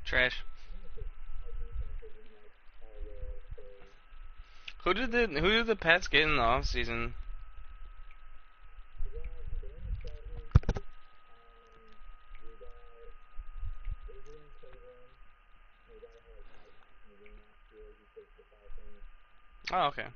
Trash. Who did the Pats get in the offseason? Oh, okay.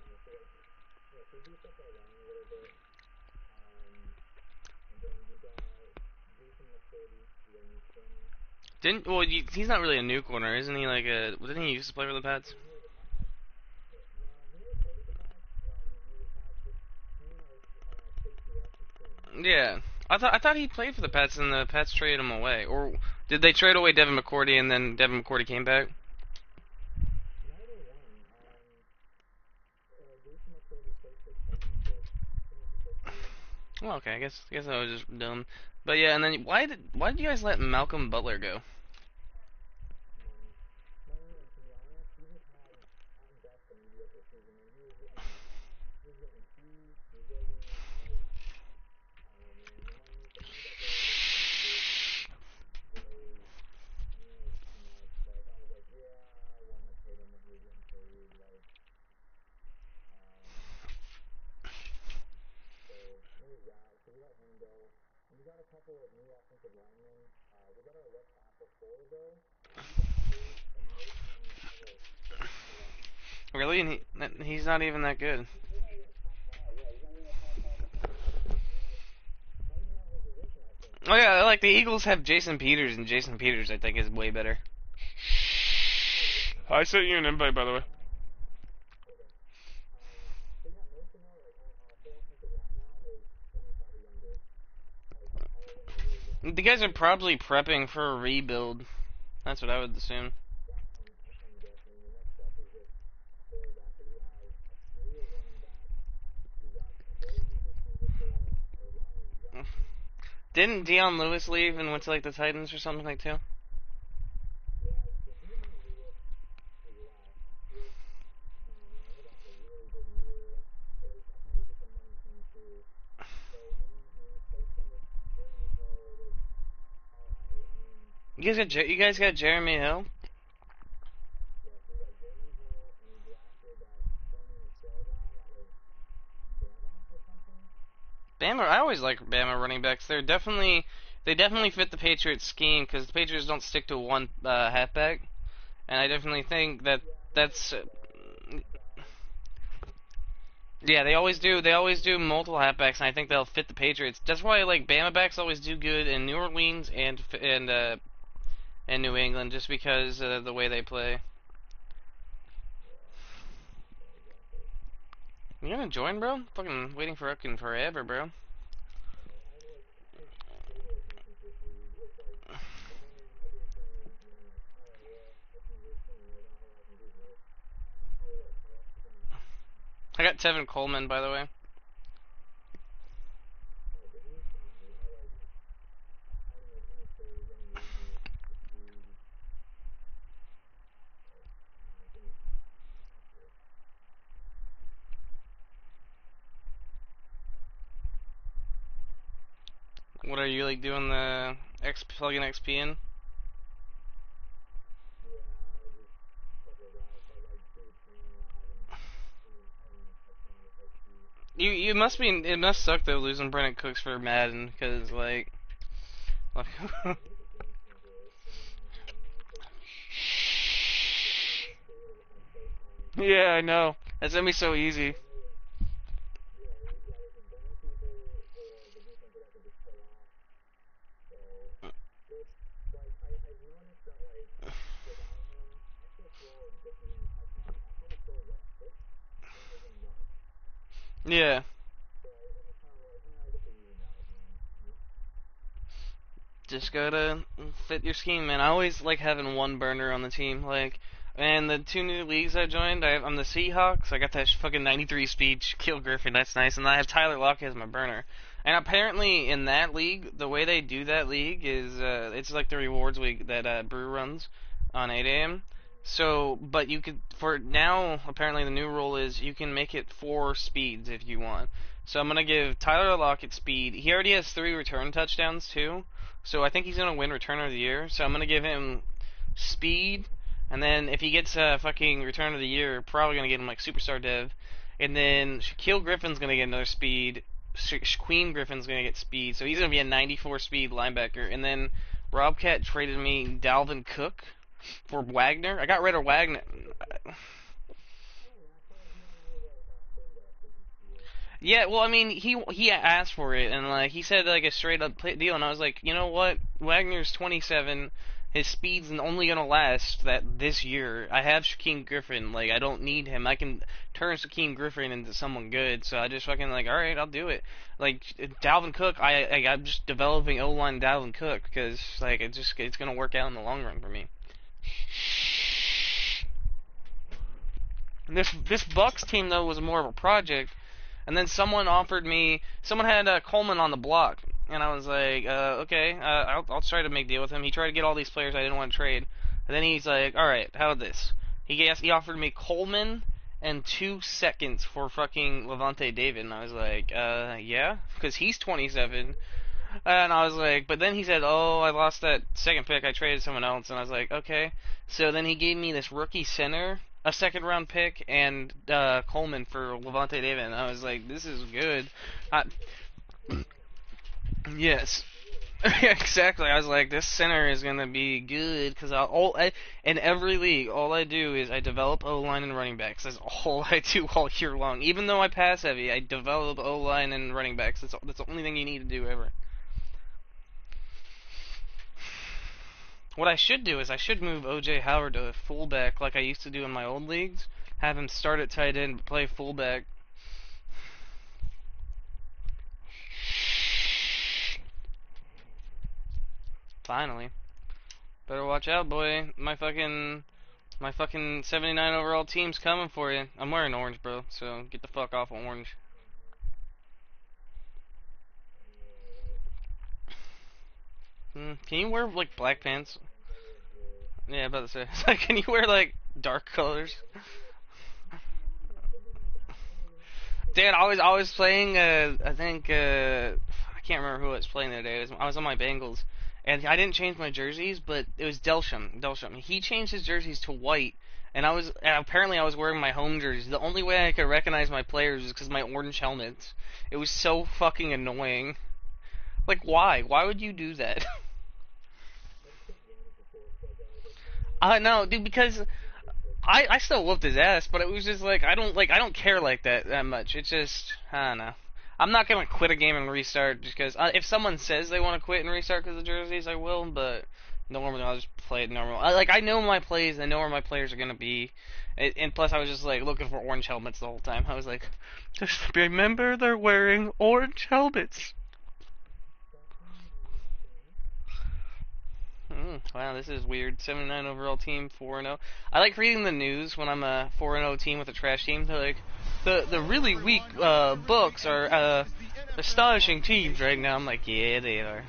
He's not really a new corner, isn't he? Like didn't he used to play for the Pats? Yeah, I thought he played for the Pats and the Pats traded him away, or did they trade away Devin McCourty and then Devin McCourty came back? Well, okay, I guess I was just dumb, but yeah, and then why did you guys let Malcolm Butler go? Really, and he's not even that good. Oh yeah, like the Eagles have Jason Peters, and Jason Peters I think is way better. I sent you an invite, by the way. The guys are probably prepping for a rebuild. That's what I would assume. Didn't Deion Lewis leave and went to like the Titans or something like too? You guys got Jeremy Hill. Bama. I always like Bama running backs. They definitely fit the Patriots scheme because the Patriots don't stick to one halfback, and I definitely think that's yeah, they always do. They always do multiple halfbacks, and I think they'll fit the Patriots. That's why like Bama backs always do good in New Orleans and New England, just because of the way they play. You gonna join, bro? Fucking waiting for fucking forever, bro. I got Tevin Coleman, by the way. What are you like doing the X plug-in XP in? You must be. It must suck though losing Brennan Cooks for Madden because like yeah, I know. That's gonna be so easy. Yeah. Just gotta fit your scheme, man. I always like having one burner on the team. Like, and the two new leagues I joined, I'm the Seahawks. I got that fucking 93 speed Kill Griffin. That's nice. And I have Tyler Lockett as my burner. And apparently in that league, the way they do that league is it's like the rewards league that Brew runs on 8 a.m. So, but you could, for now, apparently the new rule is you can make it 4 speeds if you want. So I'm gonna give Tyler Lockett speed. He already has 3 return touchdowns too, so I think he's gonna win Returner of the Year. So I'm gonna give him speed, and then if he gets a fucking Return of the Year, probably gonna get him like Superstar Dev. And then Shaquille Griffin's gonna get another speed. Queen Griffin's gonna get speed, so he's gonna be a 94 speed linebacker. And then Robcat traded me Dalvin Cook for Wagner. I got rid of Wagner. Yeah, well, I mean, he asked for it, and like he said like a straight up deal, and I was like, you know what? Wagner's 27. His speed's only gonna last this year. I have Shaquem Griffin. Like, I don't need him. I can turn Shaquem Griffin into someone good. So I just fucking like, all right, I'll do it. Like Dalvin Cook, I'm just developing O line Dalvin Cook because like it's gonna work out in the long run for me. This Bucks team though was more of a project, and then someone had Coleman on the block, and I was like, okay, I'll try to make a deal with him. He tried to get all these players I didn't want to trade, and then he's like, all right, how about this? He offered me Coleman and 2 seconds for fucking Levante David, and I was like, yeah, because he's 27. And I was like, but then he said, oh, I lost that second pick. I traded someone else. And I was like, okay. So then he gave me this rookie center, a second round pick, and Coleman for Levante David. And I was like, this is good. I, yes. Exactly. I was like, this center is going to be good because in every league, all I do is I develop O-line and running backs. That's all I do all year long. Even though I pass heavy, I develop O-line and running backs. That's the only thing you need to do ever. What I should do is I should move O.J. Howard to fullback like I used to do in my old leagues. Have him start at tight end, but play fullback. Finally. Better watch out, boy. My fucking 79 overall team's coming for you. I'm wearing orange, bro, so get the fuck off of orange. Can you wear, like, black pants? Yeah, about to say. Can you wear, like, dark colors? Dan, I was playing, I think, I can't remember who I was playing the other day. I was on my Bengals. And I didn't change my jerseys, but it was Delsham. He changed his jerseys to white, and apparently I was wearing my home jerseys. The only way I could recognize my players is because my orange helmets. It was so fucking annoying. Like, why? Why would you do that? No, dude, because I still whooped his ass, but it was just like I don't care like that much. It's just I don't know. I'm not gonna quit a game and restart just because if someone says they want to quit and restart because of jerseys, I will. But normally I'll just play it normal. I know my plays. I know where my players are gonna be, and plus I was just like looking for orange helmets the whole time. I was like, just remember they're wearing orange helmets. Wow, this is weird. 79 overall team, 4-0. I like reading the news when I'm a 4-0 team with a trash team. They're like, the really weak Bucs are astonishing teams right now. I'm like, yeah, they are.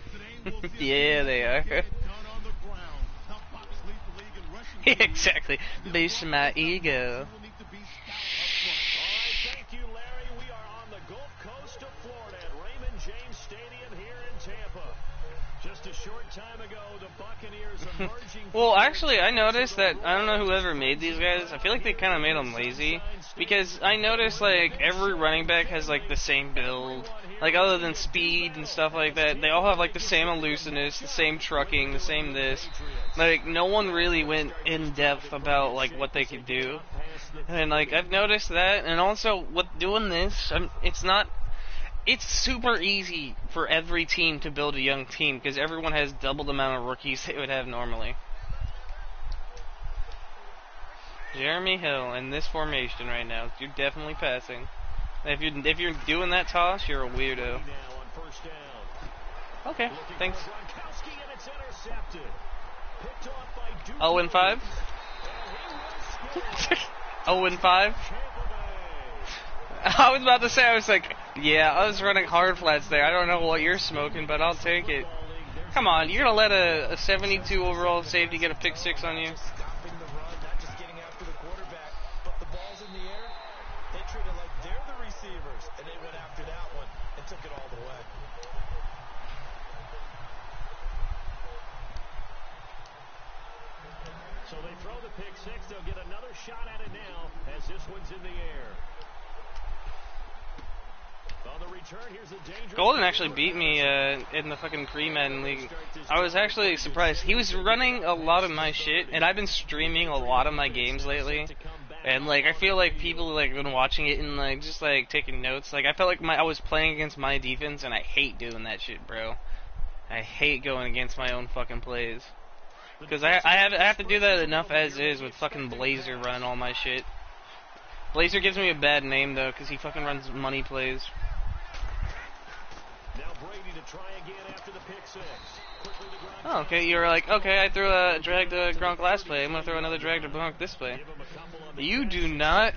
Yeah, they are. Exactly. Boost my ego. Well, actually, I noticed that, I don't know whoever made these guys, I feel like they kind of made them lazy, because I noticed, like, every running back has, like, the same build, like, other than speed and stuff like that, they all have, like, the same elusiveness, the same trucking, the same this, like, no one really went in depth about, like, what they could do, and, like, I've noticed that, and also, with doing this, it's super easy for every team to build a young team because everyone has double the amount of rookies they would have normally. Jeremy Hill in this formation right now. You're definitely passing. If you're doing that toss, you're a weirdo. Okay, thanks. 0-5. 0-5. I was about to say, I was like, yeah, I was running hard flats there. I don't know what you're smoking, but I'll take it. Come on, you're gonna let a 72 overall safety get a pick 6 on you? first, and they went after that one and took it all the way. So they throw the pick six. They'll get another shot at it now as this one's in the air. On the return, here's a dangerous Golden actually beat me in the fucking pre-Madden league. I was actually surprised. He was running a lot of my shit, and I've been streaming a lot of my games lately. And like, I feel like people like been watching it and like just like taking notes. Like, I felt like I was playing against my defense, and I hate doing that shit, bro. I hate going against my own fucking plays. Because I have to do that enough as is with fucking Blazer running all my shit. Blazer gives me a bad name though, because he fucking runs money plays. Now Brady to try again after the pick six. Oh, okay, you were like, okay, I threw a drag to Gronk last play, I'm gonna throw another drag to Gronk this play. You do not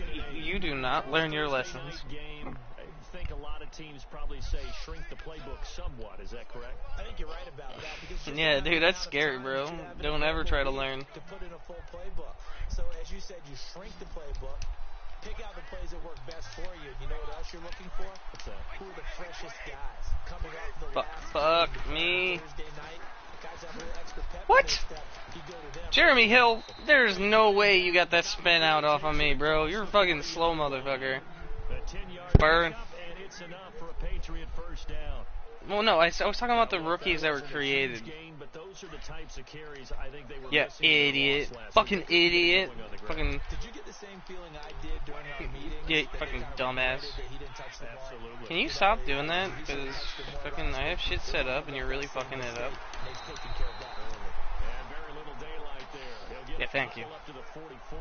learn your lessons. I think a lot of teams probably say shrink the playbook somewhat. Is that correct? I think you're right about that. Because yeah, dude, that's scary, bro. Don't ever try to learn. To put in a full playbook. So as you said, you shrink the playbook, pick out the plays that work best for you. You know what else you're looking for? What's that? Who are the freshest guys coming off the fuck me. Thursday night? Guys have a little extra pep. What? Jeremy Hill, there's no way you got that spin out off on me, bro. You're a fucking slow motherfucker. Burn. It's enough for a Patriot first down. Well, no, I was talking about the rookies that were created. But those are the types of carries I think they were idiot. Fucking idiot. Fucking. Did you get the same feeling I did during our meeting? Yeah, fucking dumbass. Absolutely. Can you stop doing that? Because fucking I have shit set up and you're really fucking it up. And very little daylight there. Yeah, thank you. Up to the 44.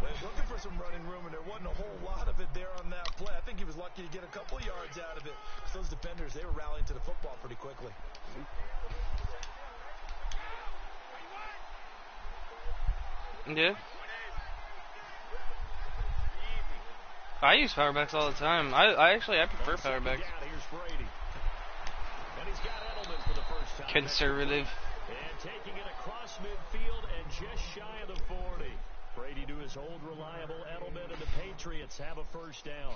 Well, he's looking for some running room, and there wasn't a whole lot of it there on that play. I think he was lucky to get a couple yards out of it. Because those defenders, they were rallying to the football pretty quickly. Yeah. I use powerbacks all the time. I prefer powerbacks. Conservative. And taking it across midfield and just shy of the 40. Brady to his old reliable Edelman, and the Patriots have a first down.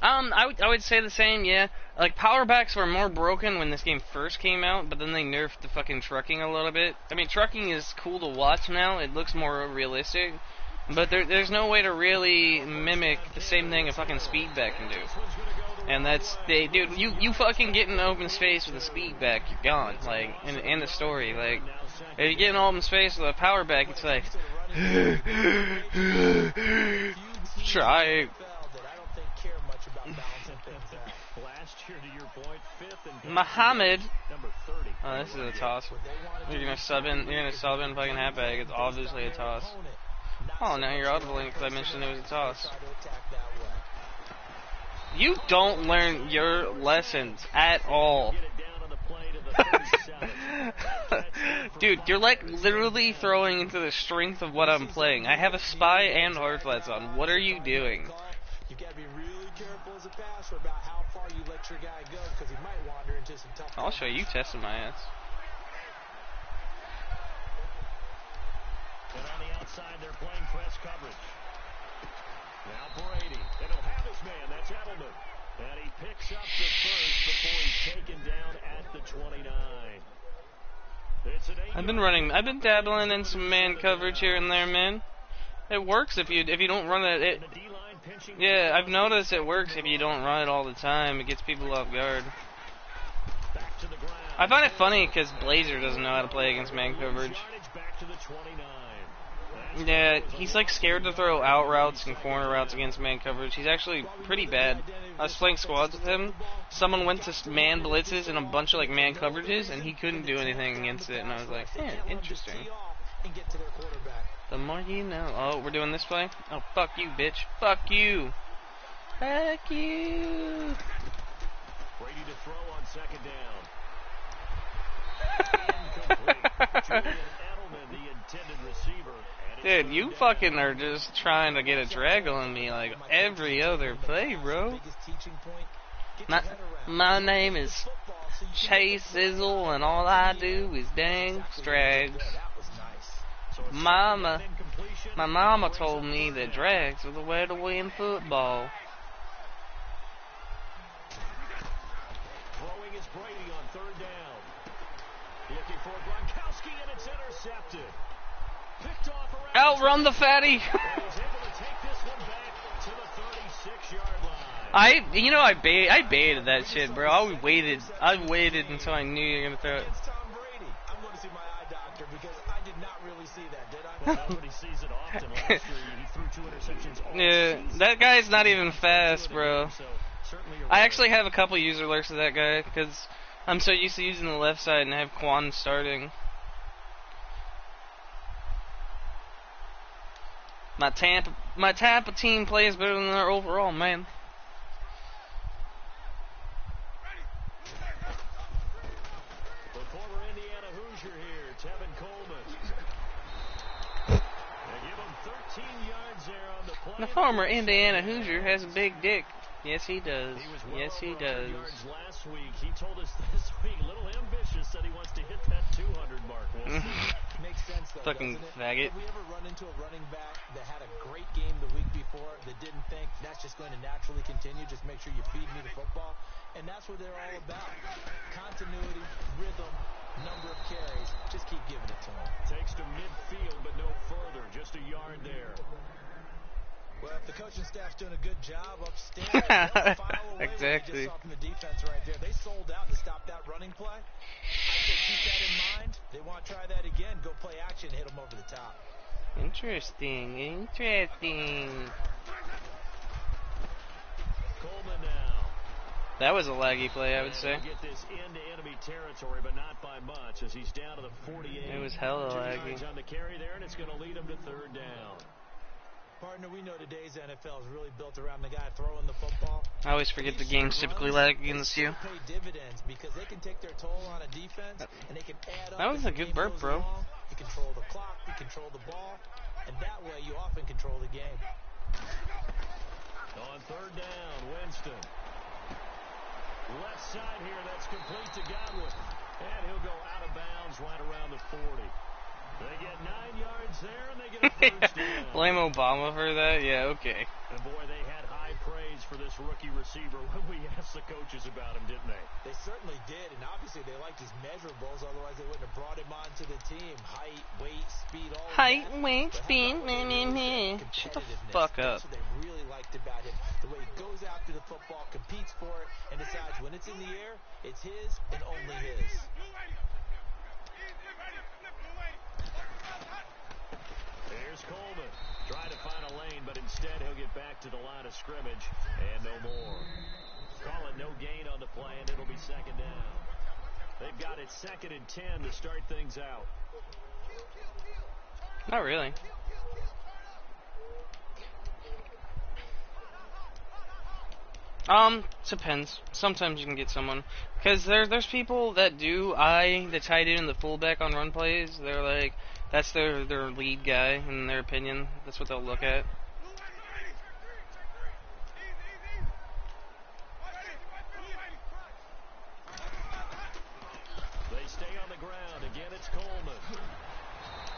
I would say the same, yeah. Like, powerbacks were more broken when this game first came out, but then they nerfed the fucking trucking a little bit. I mean, trucking is cool to watch now. It looks more realistic. But there's no way to really mimic the same thing a fucking speedback can do. And that's, dude, you fucking get in open space with a speedback, you're gone. Like, in the story, like, if you get in open space with a powerback, it's like, try. Muhammad. Oh, this is a toss. You're gonna sub in fucking halfback. It's obviously a toss. Oh, now you're audibling because I mentioned it was a toss. You don't learn your lessons at all. Dude, you're like literally throwing into the strength of what I'm playing. I have a spy and hard flats on. What are you doing? You gotta be really careful as a passer about how far you let your guy go, because he might wander into some tough. I'll show you testing my ass. And on the outside, they're playing press coverage. Now Brady. And he'll have his man. That's Edelman. And he picks up the first before he's taken down at the 29. I've been dabbling in some man coverage here and there, man. It works if you don't run it. Yeah, I've noticed it works if you don't run it all the time. It gets people off guard. I find it funny because Blazer doesn't know how to play against man coverage. Yeah, he's like scared to throw out routes and corner routes against man coverage. He's actually pretty bad. I was playing squads with him. Someone went to man blitzes and a bunch of like man coverages, and he couldn't do anything against it. And I was like, interesting. The more you know. Oh, we're doing this play? Oh, fuck you, bitch. Fuck you. Fuck you. Brady to throw on second down. Julian Edelman, the intended receiver. Dude, you fucking are just trying to get a drag on me like every other play, bro. My name is Chase Sizzle, and all I do is dang strags. Mama, completion. My mama told me that drags are the way to win football. Throwing is Brady on third down. Looking for Gronkowski, and it's intercepted. Picked off around. Outrun the fatty. And he's able to take this one back to the 36-yard line. I baited that shit, bro. I waited until I knew you were gonna throw it. Against Tom Brady. I'm going to see my eye doctor because I did not really see that, did I? Well, nobody sees it often. Last year, he threw 2 interceptions all Yeah, season. that guy's not even fast, bro. So, certainly a I rare. actually have a couple user alerts of that guy because I'm so used to using the left side and I have Quan starting. My Tampa team plays better than their overall, man. The former Indiana Hoosier here, Tevin Coleman. They give him 13 yards there on the play. The former Indiana Hoosier has a big dick. Yes, he does. He was well Yes, he over 100 does. yards last week. He told us this week, a little ambitious, said he wants to hit that 200 mark. We'll see. Makes sense, though, Fucking doesn't it? faggot. Have we ever run into a running back that had a great game the week before that didn't think that's just going to naturally continue? Just make sure you feed me the football. And that's what they're all about. Continuity, rhythm, number of carries. Just keep giving it to them. Takes to midfield, but no further. Just a yard there. Well, if the coaching staff's doing a good job upstairs, they'll file away Exactly. what you just saw from the defense right there. They sold out to stop that running play. I say keep that in mind. They want to try that again. Go play action, hit them over the top. Interesting. Coleman now. That was a laggy play, I would And say. he'll get this into enemy territory, but not by much, as he's down to the 48. It was hella 2 laggy. yards on the carry there, and it's going to lead him to third down. Partner, we know today's NFL is really built around the guy throwing the football. I always forget the game's typically laggy in this They too. pay dividends because they can take their toll on a defense and they can add up. That was as a the good game burp, goes bro. along. You control the clock, you control the ball, and that way you often control the game. On third down, Winston. Left side here, that's complete to Godwin. And he'll go out of bounds right around the 40. They get 9 yards there, and they get a first down. Blame Obama for that? Yeah, okay. And boy, they had high praise for this rookie receiver when we asked the coaches about him, didn't they? They certainly did, and obviously they liked his measurables, otherwise they wouldn't have brought him onto the team. Height, weight, speed, all of Height, that. weight, But how speed, about what they really said? shut the Competitiveness. fuck up. That's what they really liked about him. The way he goes after the football, competes for it, and decides when it's in the air, it's his and only his. Here's Coleman. Trying to find a lane, but instead he'll get back to the line of scrimmage, and no more. Call it no gain on the play, and it'll be second down. They've got it 2nd and 10 to start things out. Not really. Depends. Sometimes you can get someone. Because there's people that do the tight end and the fullback on run plays. They're like, that's their lead guy, in their opinion. That's what they'll look at. They stay on the ground. Again, it's Coleman.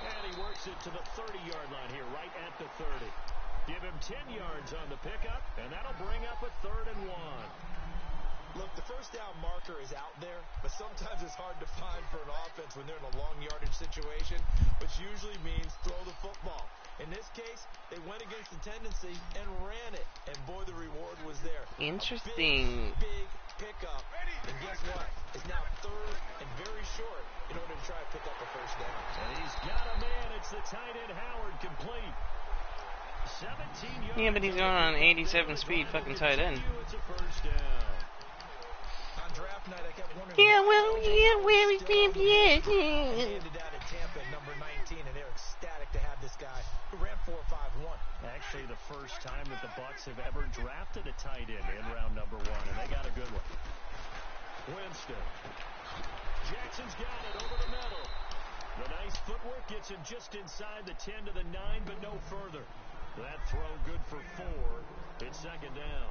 And he works it to the 30-yard line here, right at the 30. Give him 10 yards on the pickup, and that'll bring up a 3rd and 1. Look, the first down marker is out there, but sometimes it's hard to find for an offense when they're in a long yardage situation, which usually means throw the football. In this case, they went against the tendency and ran it, and boy, the reward was there. Interesting. A big pickup, and guess what? It's now 3rd and very short in order to try to pick up a first down. And he's got a man. It's the tight end Howard, complete. 17 yards. Yeah, but he's going on 87 speed, fucking tight end. It's a first down. On draft night, I kept wondering. Yeah, well, yeah, where is Still yeah. handed out at Tampa at number 19, and they're ecstatic to have this guy who ran 4.51. Actually, the first time that the Bucs have ever drafted a tight end in round number 1, and they got a good one. Winston. Jackson's got it over the middle. The nice footwork gets him just inside the 10 to the 9, but no further. That throw good for 4. It's second down.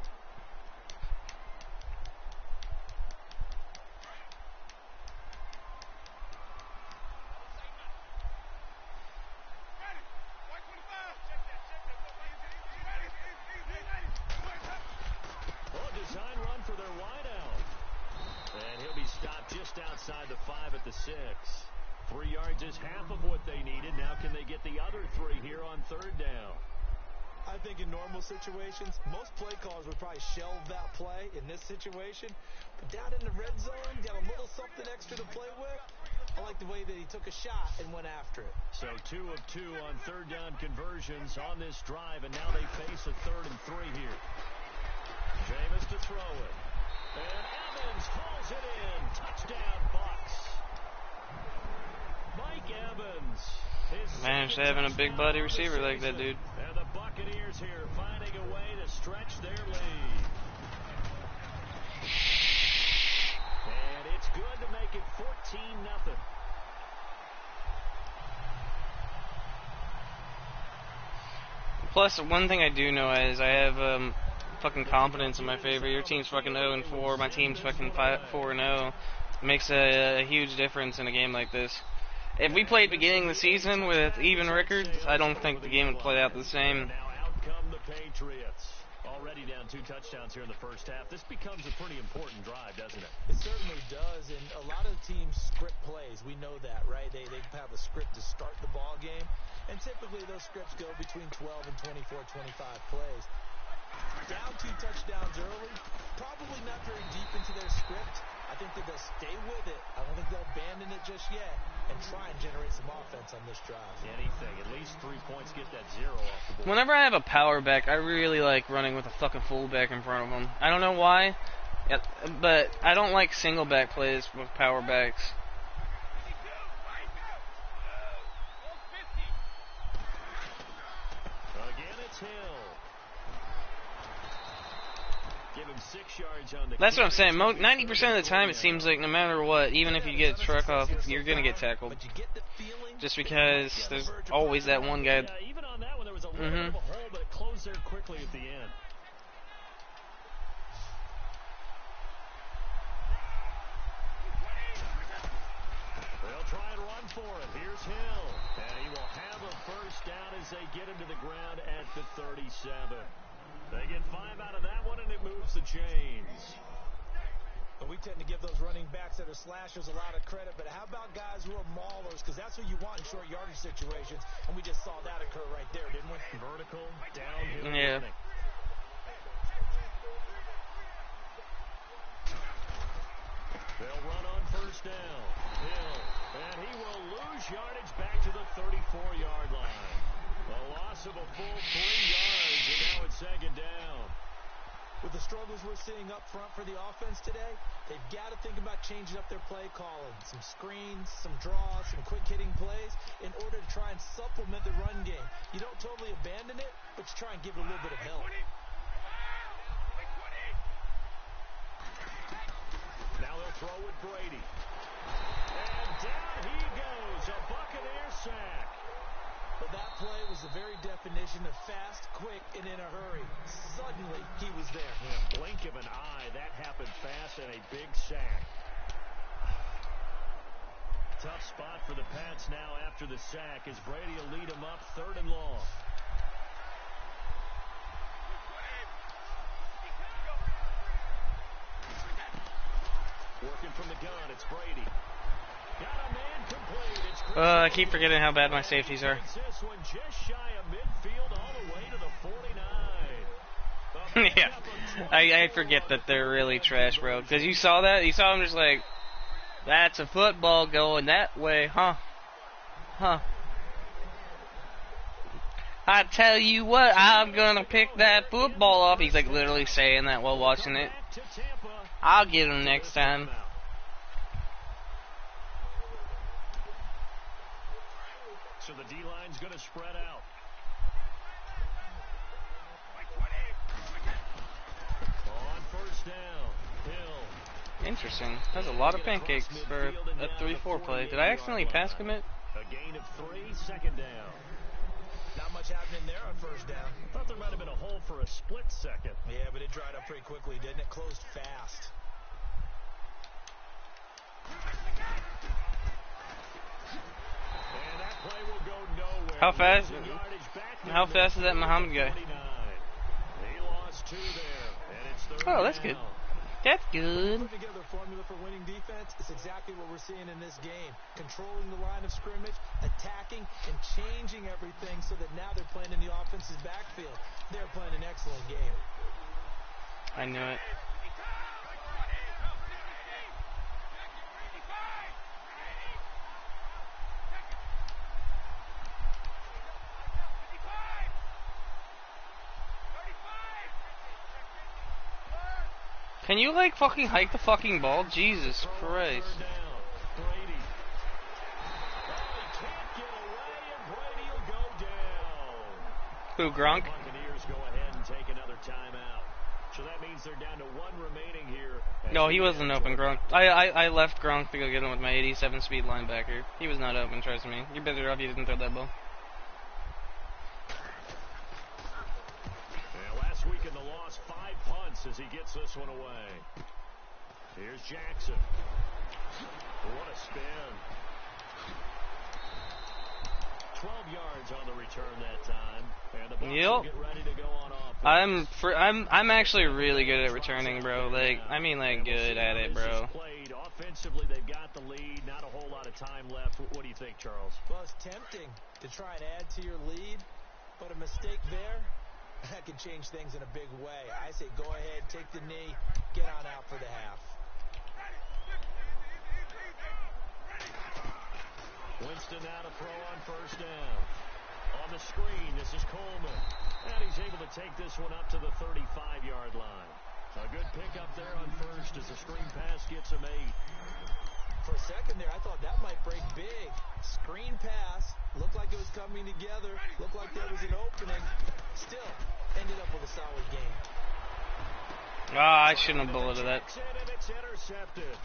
6. 3 yards is half of what they needed. Now can they get the other 3 here on 3rd down? I think in normal situations, most play callers would probably shelve that play in this situation. But down in the red zone, got a little something extra to play with. I like the way that he took a shot and went after it. So 2 of 2 on 3rd down conversions on this drive, and now they face a 3rd and 3 here. Jameis to throw it. And Evans calls it in. Touchdown, Bucs. Mike Evans. Managed to having a big body receiver like that, dude. And the Buccaneers here finding a way to stretch their lead. And it's good to make it 14-0. Plus, one thing I do know is I have fucking confidence in my favor. Your team's fucking 0-4. My team's fucking 4-0. Makes a huge difference in a game like this. If we played beginning of the season with even records, I don't think the game would play out the same. Now out come the Patriots. Already down 2 touchdowns here in the first half. This becomes a pretty important drive, doesn't it? It certainly does, and a lot of teams script plays. We know that, right? They have a script to start the ball game, and typically those scripts go between 12 and 24, 25 plays. Down 2 touchdowns early, probably not very deep into their script. I think that they'll stay with it. I don't think they'll abandon it just yet and try and generate some offense on this drive. Anything. At least 3 points, get that 0 off the board. Whenever I have a power back, I really like running with a fucking fullback in front of him. I don't know why, but I don't like single back plays with power backs. Again, it's Hill. Give him 6 yards on the That's what I'm saying. 90% of the time, it seems like no matter what, even if you get a truck off, you're going to get tackled. Just because there's always that one guy. Yeah, even on that one, there was a little bit of a hole, but it closed there quickly at the end. They'll try and run for it. Here's Hill. And he will have a first down as they get him to the ground at the 37. They get 5 out of that one, and it moves the chains. But we tend to give those running backs that are slashers a lot of credit. But how about guys who are maulers? Because that's what you want in short yardage situations. And we just saw that occur right there, didn't we? Vertical, downhill Yeah. running. They'll run on first down. Hill. And he will lose yardage back to the 34-yard line. A loss of a full 3 yards, and now it's 2nd down. With the struggles we're seeing up front for the offense today, they've got to think about changing up their play calling. Some screens, some draws, some quick-hitting plays in order to try and supplement the run game. You don't totally abandon it, but you try and give it a little bit of help. Now they'll throw with Brady. And down he goes, a Buccaneer sack. But that play was the very definition of fast, quick, and in a hurry. Suddenly, he was there. In a blink of an eye, that happened fast, and a big sack. Tough spot for the Pats now after the sack as Brady will lead them up 3rd and long. Working from the gun, it's Brady. Got a man complete. It's I keep forgetting how bad my safeties are. this one just shy of midfield all the way to the 49. Yeah, I forget that they're really trash, bro. Because you saw that? You saw them just like, that's a football going that way, huh? Huh. I tell you what, I'm gonna pick that football off. He's like literally saying that while watching it. I'll get him next time. So the D-line's going to spread out. On first down, Hill. Interesting. That's a lot of pancakes for a 3-4 play. Did I accidentally pass commit? A gain of 3, 2nd down. Not much happening there on first down. Thought there might have been a hole for a split second. Yeah, but it dried up pretty quickly, didn't it? Closed fast. And that play will go nowhere. How fast? How How fast is that Muhammad guy? He lost 2 there, and it's 3rd Oh, that's good. down. That's good. Putting together a formula for winning defense is exactly what we're seeing in this game. Controlling the line of scrimmage, attacking, and changing everything so that now they're playing in the offense's backfield. They're playing an excellent game. I knew it. Can you, like, fucking hike the fucking ball? Jesus Christ. Who, Gronk? Buccaneers go ahead and take another timeout. So that means they're down to one remaining here. No, he wasn't open, Gronk. I left Gronk to go get him with my 87 speed linebacker. He was not open, trust me. You're better off you didn't throw that ball. Last week in the loss, 5 punts as he gets this one away. Here's Jackson. What a spin. 12 yards on the return that time. And the Bucs get ready to go on offense. I'm actually really good at returning, bro. Like, I mean, like, good at it, bro. Offensively, they've got the lead. Not a whole lot of time left. What do you think, Charles? Well, it's tempting to try and add to your lead, but a mistake there, that could change things in a big way. I say go ahead, take the knee, get on out for the half. Winston now to throw on first down. On the screen, this is Coleman. And he's able to take this one up to the 35-yard line. A good pickup there on first as the screen pass gets him 8. For a second there, I thought that might break big. Screen pass, looked like it was coming together, looked like there was an opening. Still, ended up with a solid game. Ah, I shouldn't have bulleted that. And it's intercepted.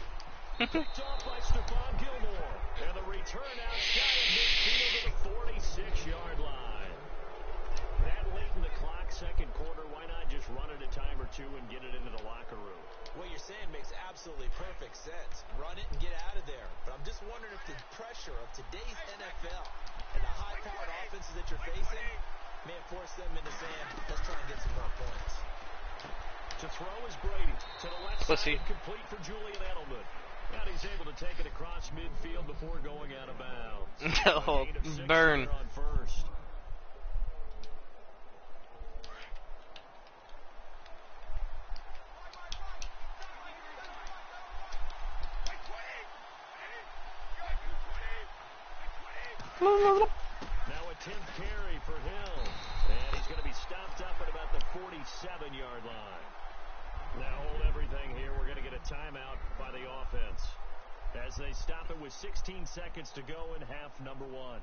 Picked off by Stephon Gilmore. And the return out shy of midfield to the 46-yard line. That late in the clock, second quarter, why not just run it a time or two and get it into the locker room? What you're saying makes absolutely perfect sense. Run it and get out of there. But I'm just wondering if the pressure of today's NFL and the high-powered offenses that you're facing may have forced them into saying, let's try and get some more points. To throw is Brady. To the left Pussy. side, complete for Julian Edelman. And he's able to take it across midfield before going out of bounds. Oh, burn. On first. Now a 10th carry for Hill. And he's going to be stopped up at about the 47-yard line. Now hold everything here. We're going to get a timeout by the offense as they stop it with 16 seconds to go in half number 1.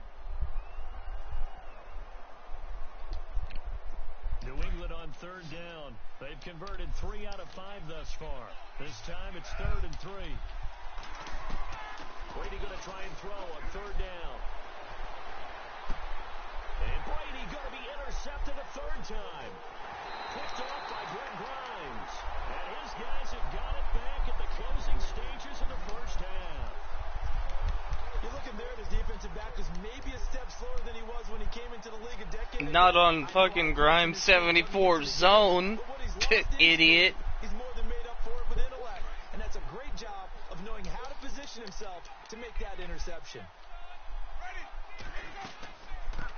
New England on third down. They've converted 3 out of 5 thus far. This time it's 3rd and 3. Brady going to try and throw on third down. And Brady going to be intercepted a 3rd time. Picked off by Brent Grimes. And his guys have got it back at the closing stages of the first half. You're looking there at his defensive back is maybe a step slower than he was when he came into the league a decade ago. Not on fucking Grimes 74 zone, idiot. He's more than made up for it with intellect. And that's a great job of knowing how to position himself to make that interception.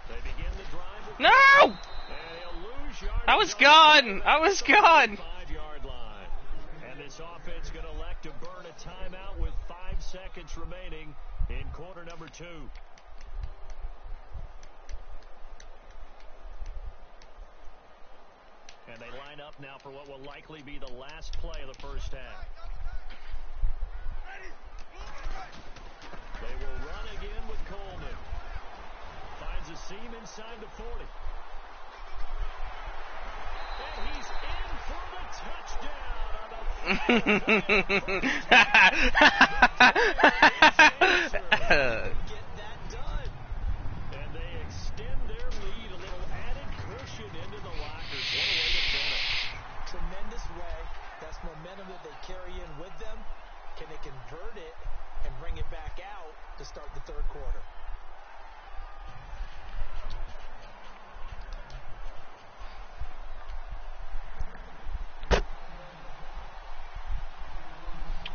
They begin the drive with No! I was gone. I was gone. 5-yard line. And this offense going to elect to burn a timeout with 5 seconds remaining in quarter number 2. And they line up now for what will likely be the last play of the first half. They will run again with Coleman. Finds a seam inside the 40. And he's in for the touchdown on the get that done. And they extend their lead, a little added cushion into the lockers. What a way to finish. Tremendous way. That's momentum that they carry in with them. Can they convert it and bring it back out to start the third quarter?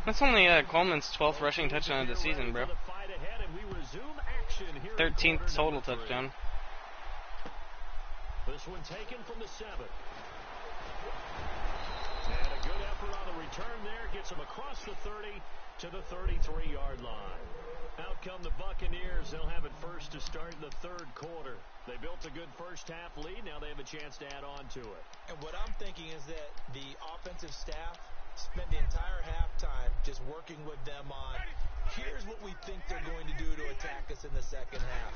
That's only Coleman's 12th rushing touchdown of the season, bro. 13th total touchdown. This one taken from the 7. And a good effort on the return there. Gets him across the 30 to the 33-yard line. Out come the Buccaneers. They'll have it first to start in the third quarter. They built a good first-half lead. Now they have a chance to add on to it. And what I'm thinking is that the offensive staff spent the entire halftime just working with them on, here's what we think they're going to do to attack us in the second half.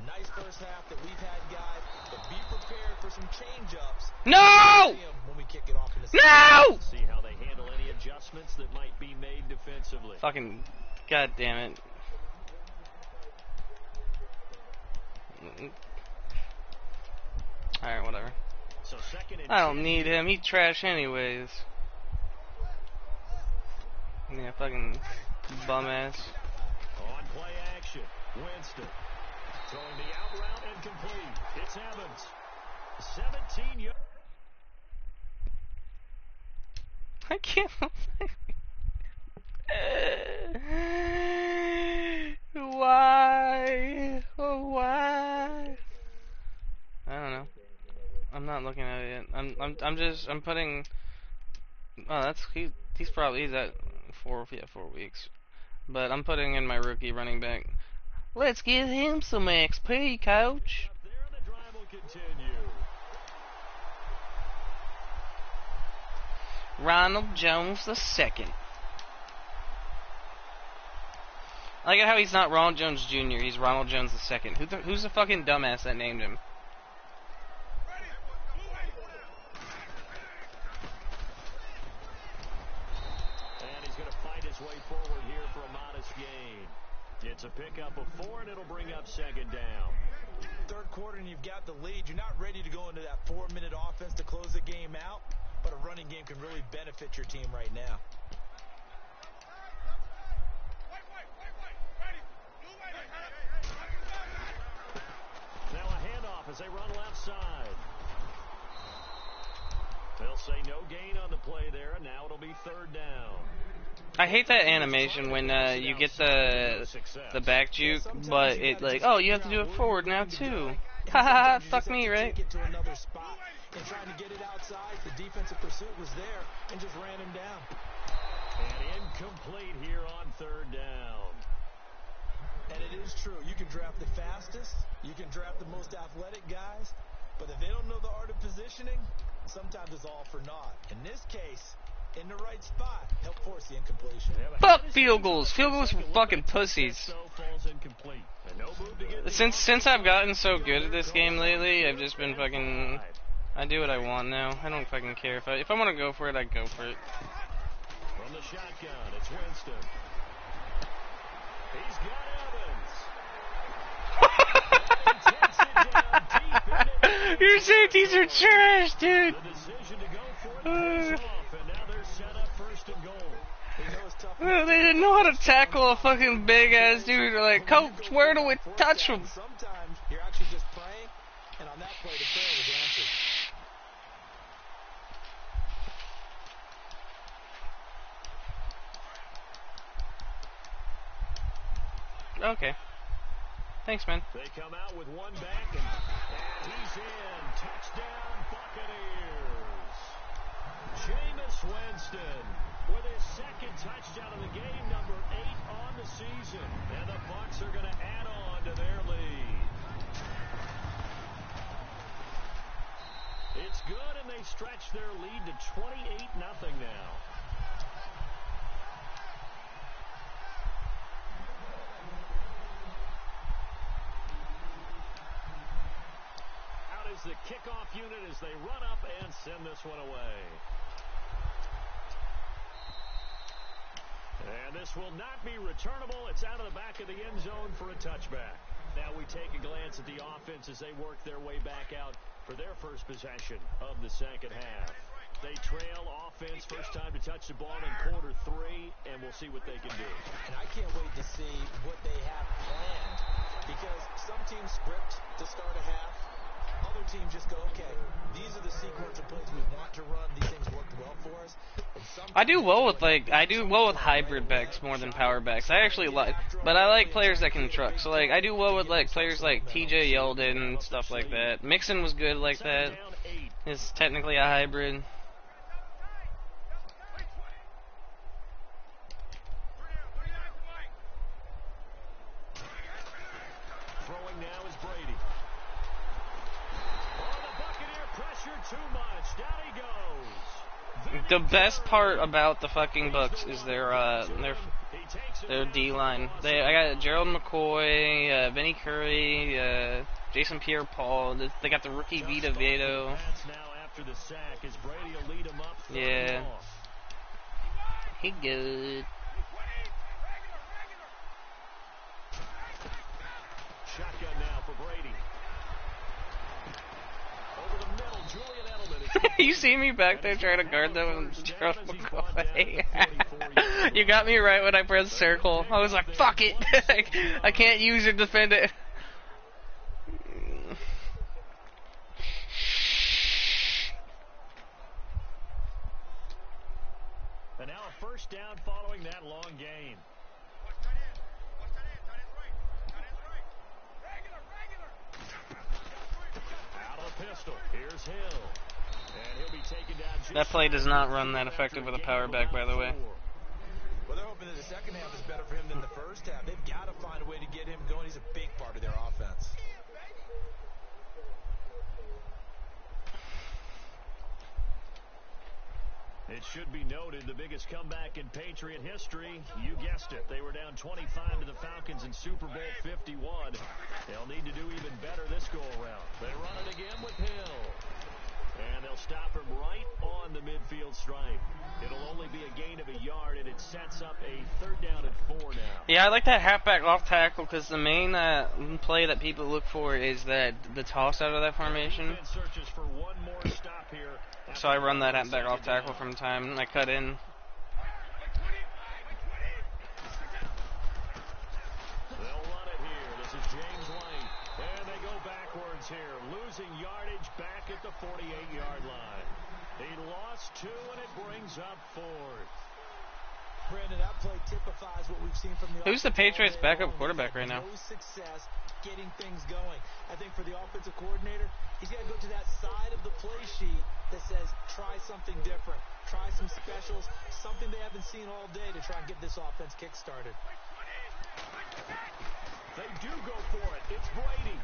Nice first half that we've had, guys, but be prepared for some change-ups. No! When we kick it off in the No! See how they handle any adjustments that might be made defensively. Fucking goddamn it. Alright, whatever. So I don't need him. He trash anyways. Yeah, fucking bum ass. On play action, Winston throwing the out route and complete. It's Evans. 17 yards. I can't. Why? Oh, why? I don't know. I'm not looking at it yet. I'm putting. Oh, he's at 4 weeks. But I'm putting in my rookie running back. Let's give him some XP, coach. There, the drive will continue. Ronald Jones II. I like how he's not Ronald Jones Jr., he's Ronald Jones II. Who's the fucking dumbass that named him? And he's going to fight his way forward here for a modest gain. It's a pickup of 4, and it'll bring up second down. Third quarter, and you've got the lead. You're not ready to go into that 4-minute offense to close the game out, but a running game can really benefit your team right now. Now a handoff as they run left side. They'll say no gain on the play there, and now it'll be third down. I hate that animation when you get the back juke, but it like, oh, you have to do it forward now too. Haha, fuck me, right? Take it to another spot and trying to get it outside. The defensive pursuit was there and just ran him down. And incomplete here on third down. And it is true. You can draft the fastest. You can draft the most athletic guys. But if they don't know the art of positioning, sometimes it's all for naught. In this case, in the right spot, help force the incompletion. Fuck field goals. Field goals for fucking pussies. Since I've gotten so good at this game lately, I've just been fucking. I do what I want now. I don't fucking care if I want to go for it, I go for it. From the shotgun, it's Winston. He's got Evans. Your safeties are trash, dude. The decision to go for it pays off, and now they're set up first and goal. They didn't know how to tackle a fucking big ass dude. They're like, coach, where do we touch him? Sometimes you're actually just praying, and on that play, the prayer was answered. Okay. Thanks, man. They come out with one back, and he's in. Touchdown, Buccaneers. Jameis Winston with his second touchdown of the game, number 8 on the season. And the Bucs are going to add on to their lead. It's good, and they stretch their lead to 28-0 now. Is the kickoff unit as they run up and send this one away. And this will not be returnable. It's out of the back of the end zone for a touchback. Now we take a glance at the offense as they work their way back out for their first possession of the second half. They trail offense, first time to touch the ball in quarter 3, and we'll see what they can do. And I can't wait to see what they have planned, because some teams script to start a half, Other teams just go, okay, these are the sequence of plays we want to run. These things worked well for us. And I sometimes do you have to well go with ahead and I beat do well with something up hybrid right away. backs more than Shot power it. backs. I Try to actually get like, after them but I early like and try players to that can create a truck. big So like I play do well to with give like themselves players some like momentum. TJ See if they can Yeldon move and up their stuff like sleeve. that. Mixon was good like Second that. down, 8. It's technically a hybrid. Throwing now is Brady. Oh, the Buccaneer pressure too much. Down he goes. The Vinny best part Curry. about the fucking He's Bucks the is one their who got to him. He takes him their down D for a line. loss I of got 5. Gerald McCoy, Vinny Curry, Jason Pierre-Paul. They got the rookie Tough Vita start for the Vedo. Pats now after the sack as Brady will lead him up 3rd and Yeah, long. he good. Shotgun now for Brady. Over the middle, Julian Edelman. It's complete. You see me back there trying to guard them and Gerald McCoy. You got me right when I pressed circle. I was like, fuck it. I can't use or defend it. And now a first down following that long gain. Out of the pistol. Here's Hill. And he'll be taken down. That play does not run that effective with a power back, by the way. Well, they're hoping that the second half is better for him than the first half. They've got to find a way to get him going. He's a big part of their offense. It should be noted, the biggest comeback in Patriot history. You guessed it. They were down 25 to the Falcons in Super Bowl 51. They'll need to do even better this go-around. They run it again with Hill. And they'll stop him right on the midfield stripe. It'll only be a gain of a yard, and it sets up a 3rd down and 4 now. Yeah, I like that halfback off tackle because the main play that people look for is that the toss out of that formation. Defense searches for one more stop here. So I run that halfback off tackle from time and I cut in. They'll run it here. This is James White. And they go backwards here. Losing yardage back at the 48-yard line. He lost 2, and it brings up 4th. Brandon, that play typifies what we've seen from the Who's the Patriots backup quarterback right now? No success getting things going. I think for the offensive coordinator, he's got to go to that side of the play sheet that says try something different, try some specials, something they haven't seen all day to try and get this offense kick-started. They do go for it. It's Brady.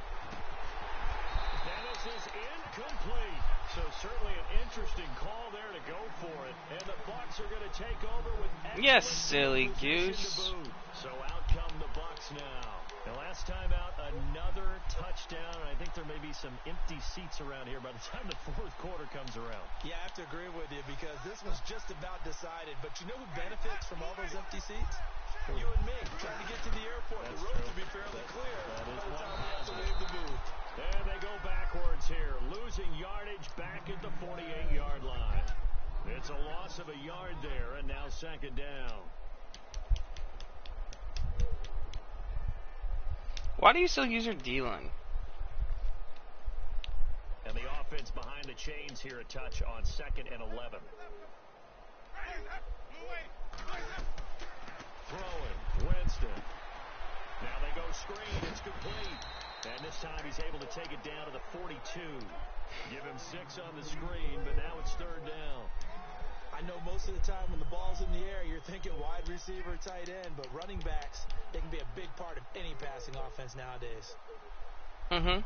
Dennis is incomplete. So certainly an interesting call there to go for it. And the Bucs are going to take over with Yes, silly position goose. to boot. So out come the Bucs now. The last time out, another touchdown. And I think there may be some empty seats around here by the time the 4th quarter comes around. Yeah, I have to agree with you because this one's just about decided. But you know who benefits from all those empty seats? You and me, trying to get to the airport. That's the roads true. will be fairly clear That by is the one time we have to positive. leave the booth. And they go backwards here, losing yardage back at the 48-yard line. It's a loss of a yard there, and now 2nd down. Why do you still use your D-line? And the offense behind the chains here, a touch on 2nd and 11. Throwing, Winston. Now they go screen, it's complete. And this time he's able to take it down to the 42. Give him 6 on the screen, but now it's 3rd down. I know most of the time when the ball's in the air, you're thinking wide receiver, tight end, but running backs, they can be a big part of any passing offense nowadays. Mm-hmm.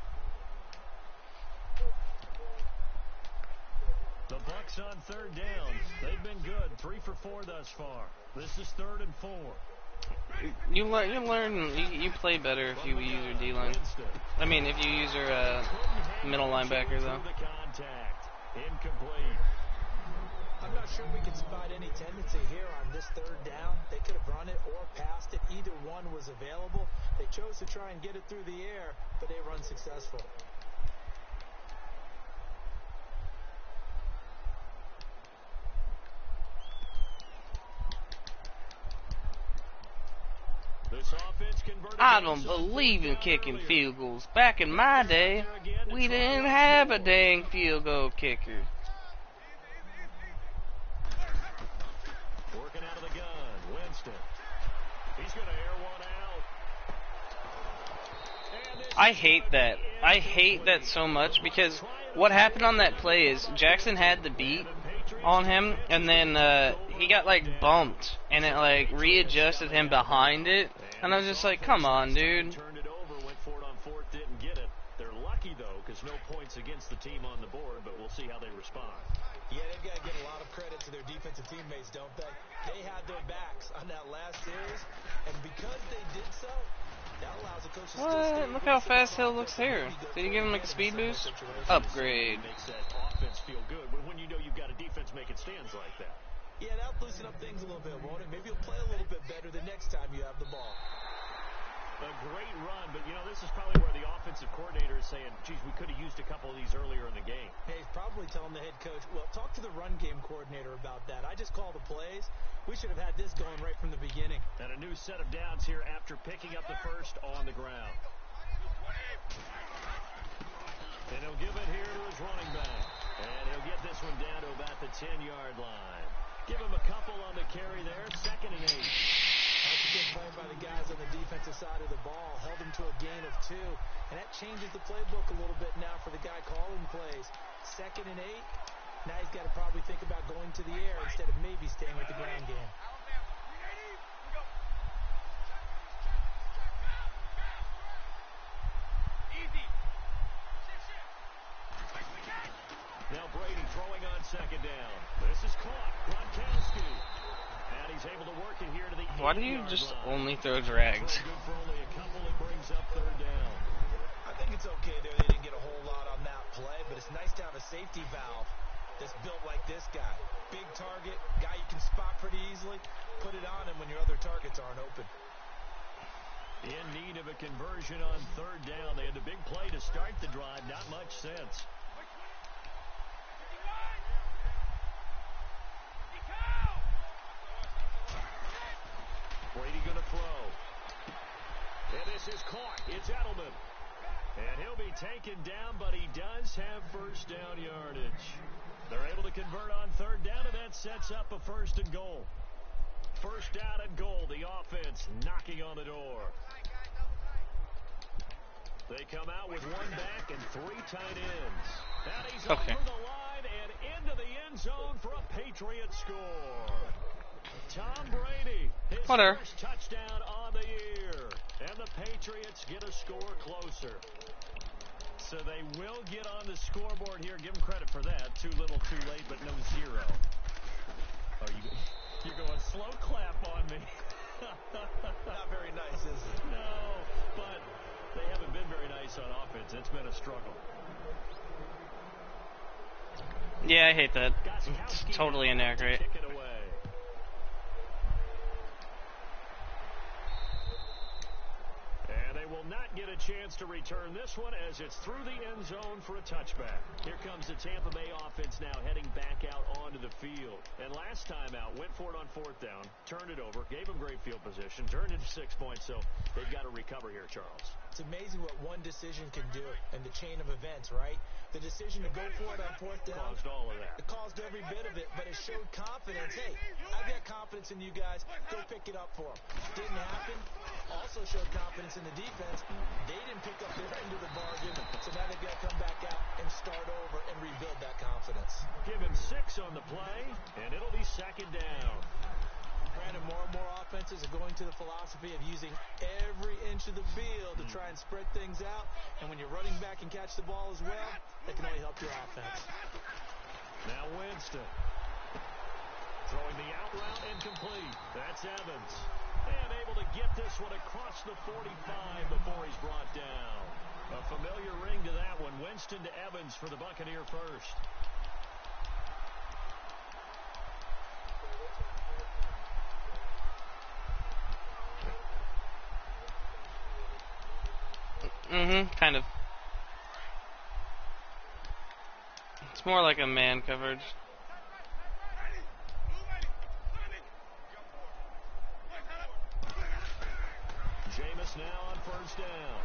The Bucs on 3rd down. They've been good, 3 for 4 thus far. This is 3rd and 4. You play better if you use your D-line. I mean, if you use your middle linebacker, though. The contact. Incomplete. I'm not sure we can spot any tendency here on this 3rd down. They could have run it or passed it. Either one was available. They chose to try and get it through the air, but they were unsuccessful. This offense can I don't believe in kicking field goals. Back in my day, we didn't have a dang field goal kicker. Working out of the gun, Winston. He's going to air one out. I hate that. I hate that so much because what happened on that play is Jackson had the beat on him, and then he got like bumped, and it like readjusted him behind it, and I was just like, come on, dude. Turned it over, went for it on fourth, didn't get it. They're lucky though, because no points against the team on the board, but we'll see how they respond. Yeah, they've got to give a lot of credit to their defensive teammates, don't they? They had their backs on that last series, and because they did so, that allows the coach to What? Look how fast Hill looks here. Did he give him like a speed boost? Upgrade. Makes that offense feel good, but when you know you've got a defense making stands like that. Yeah, that'll loosen up things a little bit, won't it? Maybe you'll play a little bit better the next time you have the ball. A great run, but you know, this is probably where the offensive coordinator is saying, geez, we could have used a couple of these earlier in the game. Hey, he's probably telling the head coach, well, talk to the run game coordinator about that. I just call the plays. We should have had this going right from the beginning. And a new set of downs here after picking up the first on the ground. And he'll give it here to his running back. And he'll get this one down to about the 10-yard line. Give him a couple on the carry there. 2nd and 8. That's a good play by the guys on the defensive side of the ball. Held them to a gain of 2. And that changes the playbook a little bit now for the guy calling plays. 2nd and 8. Now he's got to probably think about going to the air instead of maybe staying with the ground game. Now Brady throwing on 2nd down. This is caught. Gronkowski. And he's able to work it here to the 8-yard line. Why do you just only throw drags? Good for only a couple. It brings up 3rd down. I think it's okay there. They didn't get a whole lot on that play, but it's nice to have a safety valve that's built like this guy. Big target, guy you can spot pretty easily. Put it on him when your other targets aren't open. In need of a conversion on 3rd down. They had the big play to start the drive. Not much sense. Brady going to throw. And this is caught. It's Edelman. And he'll be taken down, but he does have 1st down yardage. They're able to convert on 3rd down, and that sets up a 1st and goal. 1st down and goal. The offense knocking on the door. They come out with 1 back and 3 tight ends. And he's over the line and into the end zone for a Patriot score. Tom Brady, his first touchdown on the year. And the Patriots get a score closer. So they will get on the scoreboard here. Give them credit for that. Too little, too late, but no 0. Oh, you're going slow clap on me. Not very nice, is it? No, but they haven't been very nice on offense. It's been a struggle. Yeah, I hate that. It's totally inaccurate. Kick it away. And they will not get a chance to return this one as it's through the end zone for a touchback. Here comes the Tampa Bay offense now heading back out onto the field. And last time out, went for it on 4th down, turned it over, gave them great field position, turned it to 6 points, so they've got to recover here, Charles. It's amazing what one decision can do in the chain of events, right? The decision to go for it on 4th down. Caused all of that. It caused every bit of it, but it showed confidence. Hey, I've got confidence in you guys. Go pick it up for them. Didn't happen. Also showed confidence in the defense. They didn't pick up their end of the bargain, so now they've got to come back out and start over and rebuild that confidence. Give him 6 on the play, and it'll be 2nd down. Granted, more and more offenses are going to the philosophy of using every inch of the field to try and spread things out. And when you're running back and catch the ball as well, that can only help your offense. Now Winston. Throwing the out route incomplete. That's Evans. And able to get this one across the 45 before he's brought down. A familiar ring to that one. Winston to Evans for the Buccaneer first. Kind of. It's more like a man coverage. Bucs now on first down.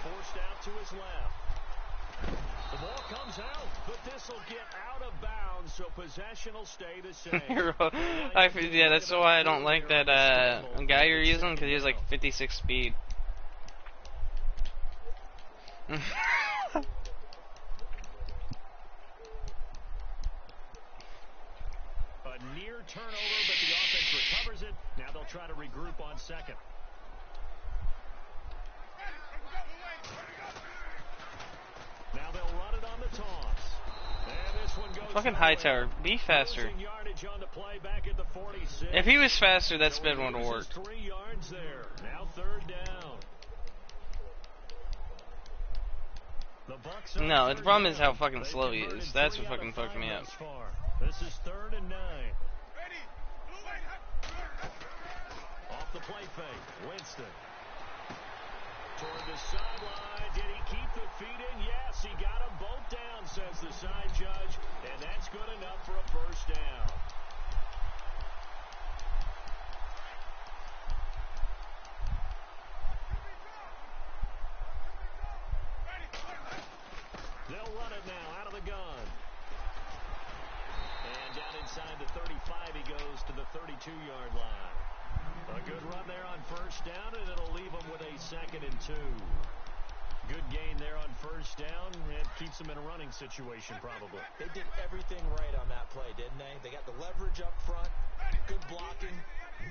Forced out to his left. The ball comes out, but this will get out of bounds, so possession will stay the same. Yeah, that's why I don't like that guy you're using, because he has like 56 speed. A near turnover, but the offense recovers it. Now they'll try to regroup on second. Now they'll run it on the toss. And this one goes Fucking Hightower, be faster. If he was faster, that spin would have worked. 3 yards there. Now third down. The Bucs No, the problem is how fucking slow he is. That's what fucking fucked me up. This is 3rd and 9. Off the play fake, Winston. Toward the sideline. Did he keep the feet in? Yes, he got them both down, says the side judge. And that's good enough for a first down. They'll run it now out of the gun. And down inside the 35, he goes to the 32-yard line. A good run there on first down, and it'll leave them with a 2nd and 2. Good gain there on first down. It keeps them in a running situation, probably. They did everything right on that play, didn't they? They got the leverage up front, good blocking,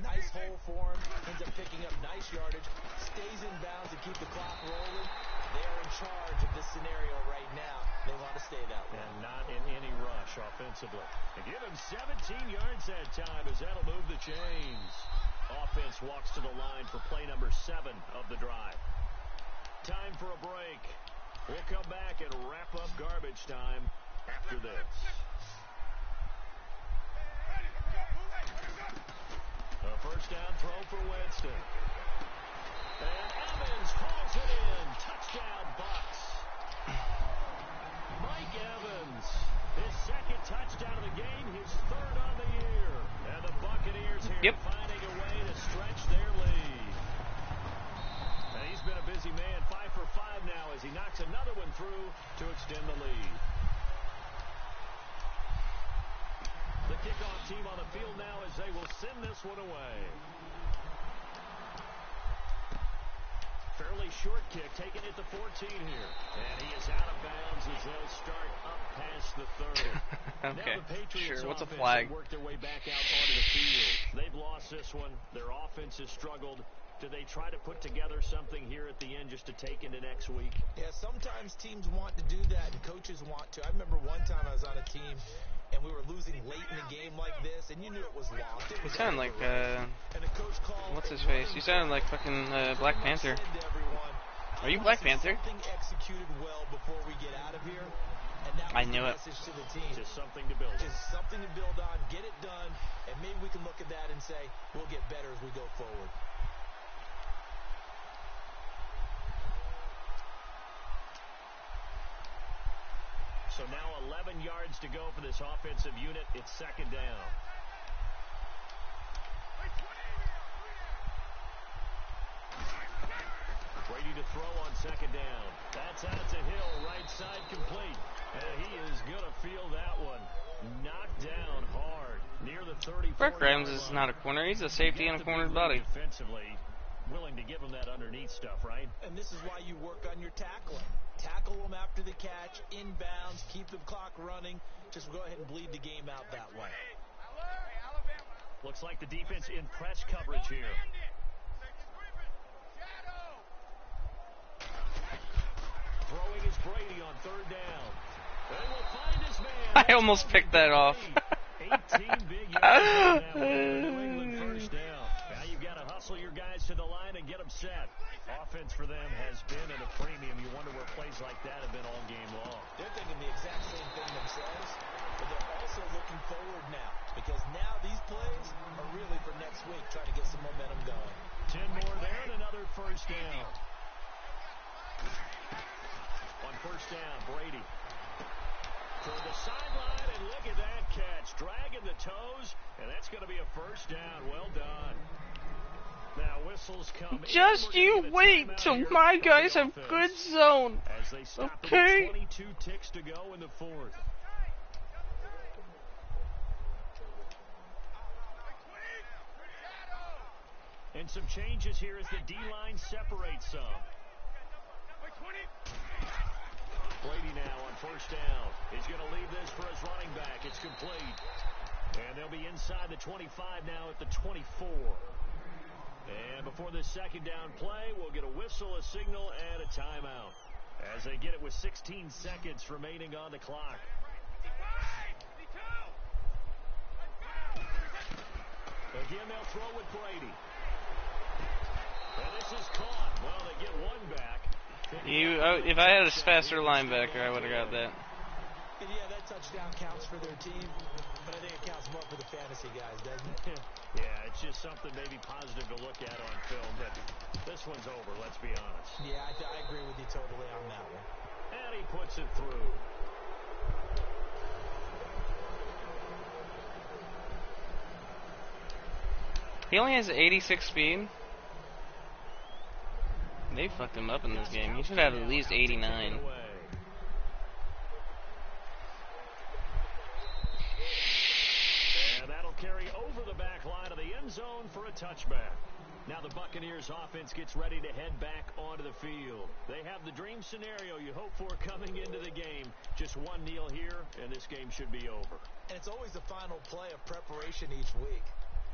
nice hole for him, ends up picking up nice yardage, stays in bounds to keep the clock rolling. They are in charge of this scenario right now. They want to stay that way. And not in any rush offensively. They give him 17 yards that time as that'll move the chains. Offense walks to the line for play number 7 of the drive. Time for a break. We'll come back and wrap up garbage time after this. A first down throw for Winston. And Evans hauls it in. Touchdown, Bucs. Mike Evans, his 2nd touchdown of the game, his 3rd on the year. And the Buccaneers here finding a way to stretch their lead. And he's been a busy man, 5 for 5 now as he knocks another one through to extend the lead. The kickoff team on the field now as they will send this one away. Fairly short kick, taking it to 14 here. And he is out of bounds as they'll start up past the 30. Okay, now the Patriots sure, what's a offense flag? work their way back out onto the field. They've lost this one. Their offense has struggled. Do they try to put together something here at the end just to take into next week? Yeah, sometimes teams want to do that and coaches want to. I remember one time I was on a team and we were losing late in the game like this, and you knew it was lost. You sound like, and the coach called what's his face? You sound like fucking Black Panther. Are you Black Panther? Something executed well before we get out of here. And that I was knew the it. message to the team. Just something to build on. Just something to build on, get it done, and maybe we can look at that and say, we'll get better as we go forward. So now 11 yards to go for this offensive unit. It's 2nd down. Brady to throw on 2nd down. That's out to Hill, right side complete. And he is going to feel that one. Knocked down hard near the 34. Brett Grimes is not a corner. He's a safety in a cornered body. Defensively, willing to give him that underneath stuff, right? And this is why you work on your tackling. Tackle them after the catch, inbounds, keep the clock running. Just go ahead and bleed the game out that way. Looks like the defense in press coverage here. Throwing is Brady on 3rd down. They will find his man. I almost picked that off. 18 big yards on that one. New England first down. Now you've got to hustle your guys to the line and get them set. Offense for them has been at a premium. You wonder where plays like that have been all game long. They're thinking the exact same thing themselves, but they're also looking forward now because now these plays are really for next week, trying to get some momentum going. 10 more there and another first down. On first down, Brady. For the sideline, and look at that catch. Dragging the toes, and that's going to be a first down. Well done. Now whistles come in. Just We're going to you get a wait timeout till here my from guys the have good offense. zone. As they stop it at Okay? 22 ticks to go in the fourth. And some changes here as the D-line separates some. Brady now on first down. He's going to leave this for his running back. It's complete. And they'll be inside the 25 now at the 24. And before this second down play, we'll get a whistle, a signal, and a timeout. As they get it with 16 seconds remaining on the clock. Again, they'll throw with Brady. And this is caught. Well, they get one back. If I had a faster linebacker, I would have got that. And yeah, that touchdown counts for their team, but I think it counts more for the fantasy guys, doesn't it? Yeah, it's just something maybe positive to look at on film, but this one's over, let's be honest. Yeah, I agree with you totally on that one. And he puts it through. He only has 86 speed. They fucked him up in this game. He should have at least 89. And that'll carry over the back line of the end zone for a touchback. Now the Buccaneers offense gets ready to head back onto the field. They have the dream scenario you hope for coming into the game. Just one kneel here, and this game should be over. And it's always the final play of preparation each week.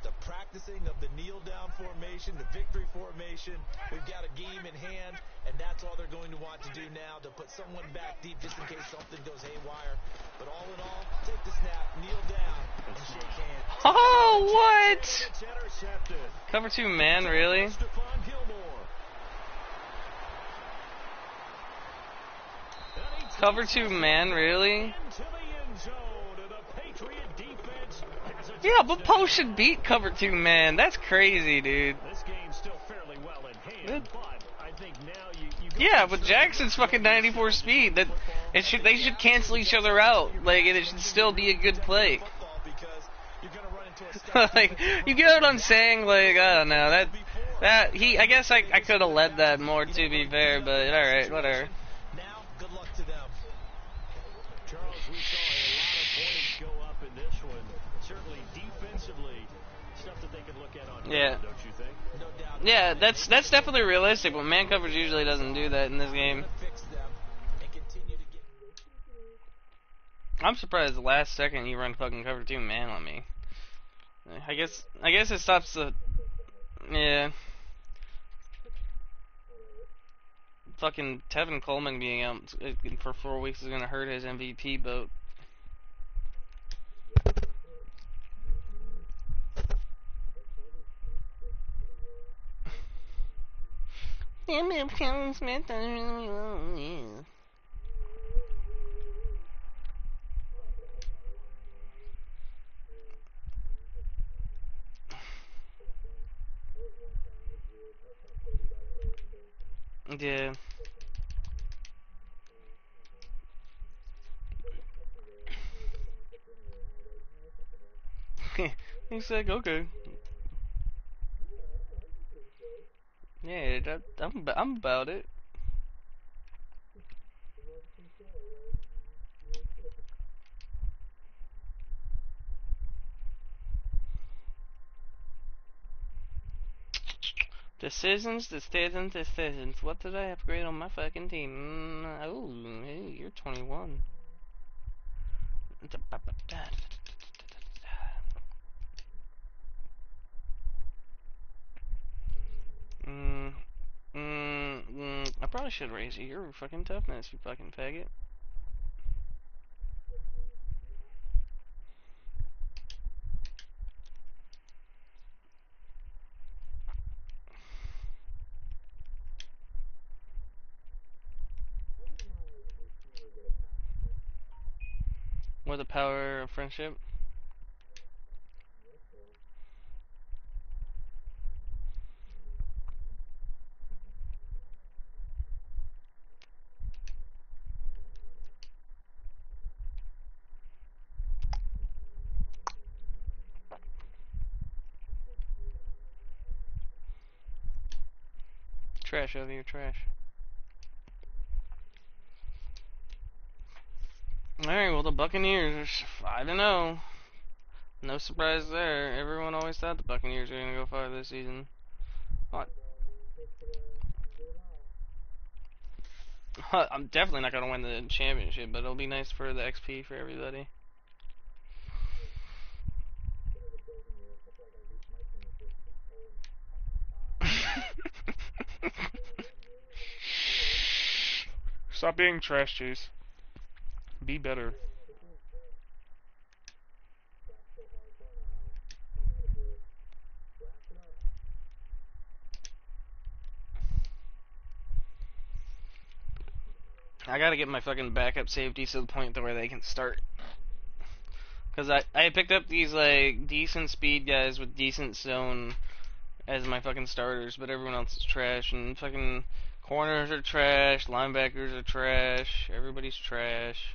The practicing of the kneel-down formation, the victory formation. We've got a game in hand, and that's all they're going to want to do now, to put someone back deep just in case something goes haywire. But all in all, take the snap, kneel down, and shake hands. Oh, what? It's intercepted. Cover 2 man, really? Stephon Gilmore. Cover 2 man, really? Into the end zone, and the Patriot defense has a Yeah, but touchdown. Poe should beat cover 2 man. That's crazy, dude. This game's still fairly well in hand, but I think now you go Yeah, from but certain Jackson's fucking 94 speed. That they should cancel each other out. Like, and it should still be a good play. Football, because you're going to run into a stacked Like, defensive you front. get what I'm saying? Like, I don't know. I guess I could have led that more, to be fair, but alright, whatever. Now, good luck to them. Charles, we saw a lot of points go up in this one. Certainly defensively, stuff that they could look at on Yeah. film, don't you think? No doubt. Yeah, that's definitely realistic, but man coverage usually doesn't do that in this game. Fix them and continue to get. I'm surprised the last second you run fucking cover 2 man on me. I guess it stops the... Yeah. Fucking Tevin Coleman being out for 4 weeks is gonna hurt his MVP boat. Kevin Smith doesn't really well, yeah. Yeah. He's like, okay. Yeah, I'm about it. Decisions. What did I upgrade on my fucking team? Oh, hey, you're 21. I probably should raise you. You're fucking toughness, you fucking faggot. What the power of friendship? Trash over here, trash. Alright, well, the Buccaneers are 5-0. No surprise there. Everyone always thought the Buccaneers were going to go far this season. What? I'm definitely not going to win the championship, but it'll be nice for the XP for everybody. Stop being trash, Chase. Be better. I gotta get my fucking backup safeties to the point to where they can start. Cause I picked up these like decent speed guys with decent zone as my fucking starters, but everyone else is trash, and fucking corners are trash, linebackers are trash, everybody's trash.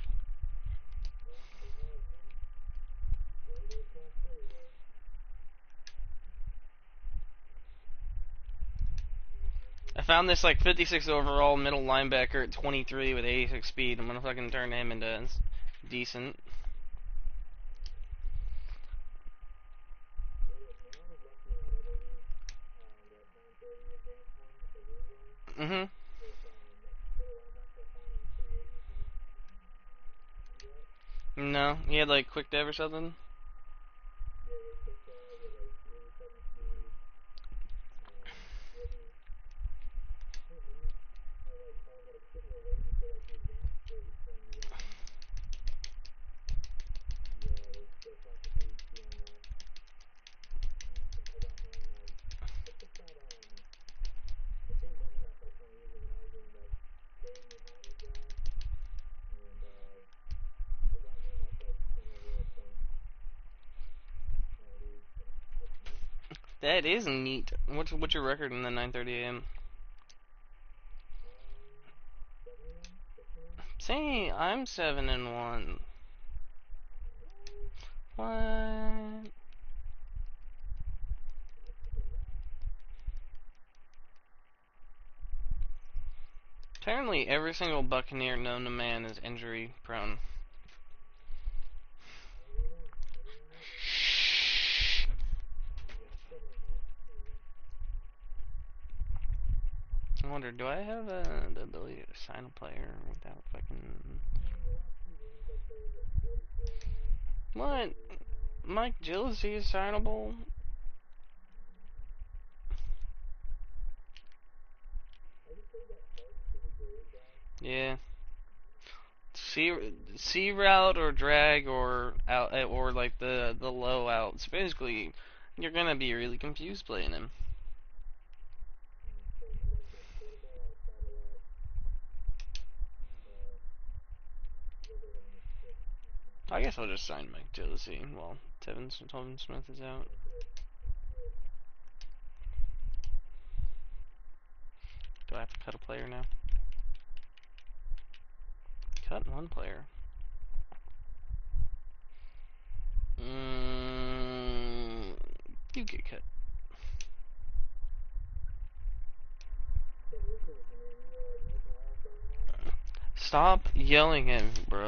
I found this like 56 overall middle linebacker at 23 with 86 speed. I'm gonna fucking turn him into decent. Mhm. No, he had like quick dev or something. That is neat. What's your record in the 9:30 a.m.? See, I'm 7-1. What? Apparently, every single Buccaneer known to man is injury prone. I wonder, do I have the ability to sign a player without fucking... What? Mike Gillespie is signable? Yeah. C route or drag or out or like the low outs. Basically, you're gonna be really confused playing him. I guess I'll just sign Mike Gillespie while Tevin Smith is out. Do I have to cut a player now? Cut one player. You get cut. Stop yelling at me, bro.